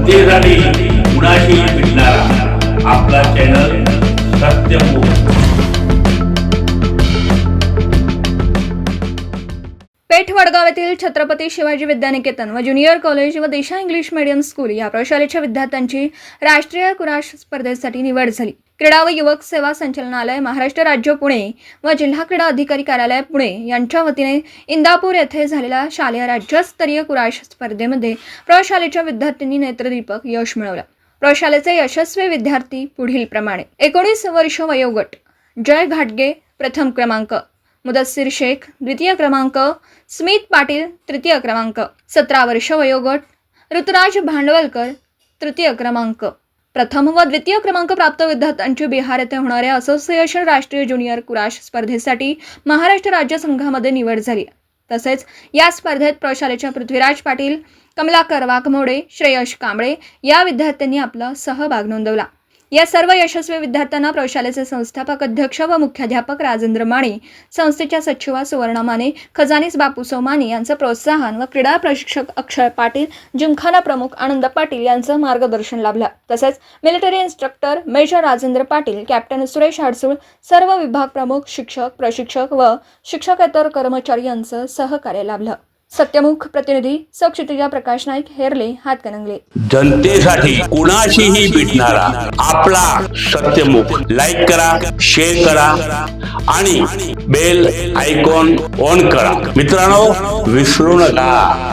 जनतेसाठी कुणाशी भेटणारा आपला चॅनल सत्यमुख। पेठ वडगाव येथील छत्रपती शिवाजी विद्यानिकेतन व ज्युनियर कॉलेज व दिशा इंग्लिश मीडियम स्कूल या प्रशालेच्या विद्यार्थ्यांची राष्ट्रीय कुराश स्पर्धेसाठी निवड झाली। क्रीडा व युवक सेवा संचालनालय, महाराष्ट्र राज्य पुणे व जिल्हा क्रीडा अधिकारी कार्यालय पुणे यांच्या वतीने इंदापूर येथे झालेल्या शालेय राज्यस्तरीय कुराश स्पर्धेमध्ये प्रशालेच्या विद्यार्थ्यांनी नेत्रदीपक यश मिळवलं। प्रशालेचे यशस्वी विद्यार्थी पुढील प्रमाणे: 19 वर्ष वयोगट जय घाटगे प्रथम क्रमांक, मुदस्सिर शेख द्वितीय क्रमांक, स्मित पाटील तृतीय क्रमांक, 17 वर्ष वयोगट ऋतुराज भांडवलकर तृतीय क्रमांक। प्रथम व द्वितीय क्रमांक प्राप्त विद्यार्थ्यांची बिहार येथे होणाऱ्या असोसिएशन राष्ट्रीय ज्युनियर कुराश स्पर्धेसाठी महाराष्ट्र राज्य संघामध्ये निवड झाली। तसेच या स्पर्धेत प्रशालेच्या पृथ्वीराज पाटील, कमलाकर वाघमोडे, श्रेयश कांबळे या विद्यार्थ्यांनी आपला सहभाग नोंदवला। या सर्व यशस्वी विद्यार्थ्यांना प्रशालेचे संस्थापक अध्यक्ष व मुख्याध्यापक राजेंद्र माने, संस्थेच्या सचिवा सुवर्णा माने, खजानीस बापूसो माने यांचं प्रोत्साहन व क्रीडा प्रशिक्षक अक्षय पाटील, जिमखाना प्रमुख आनंद पाटील यांचं मार्गदर्शन लाभलं। तसेच military instructor major Rajendra Patil, captain Suresh Adsul, सर्व विभाग प्रमुख, शिक्षक, प्रशिक्षक व शिक्षकेतर कर्मचारी यांचं सहकार्य लाभलं। सत्यमुख प्रतिनिधी क्षितिजा प्रकाश नाईक, हेरले, हातकणंगले। जनतेसाठी कुणाशीही भेटणारा आपला सत्यमुख। लाईक करा, शेअर करा आणि बेल आयकॉन ऑन करा। मित्रांनो, विसरू नका।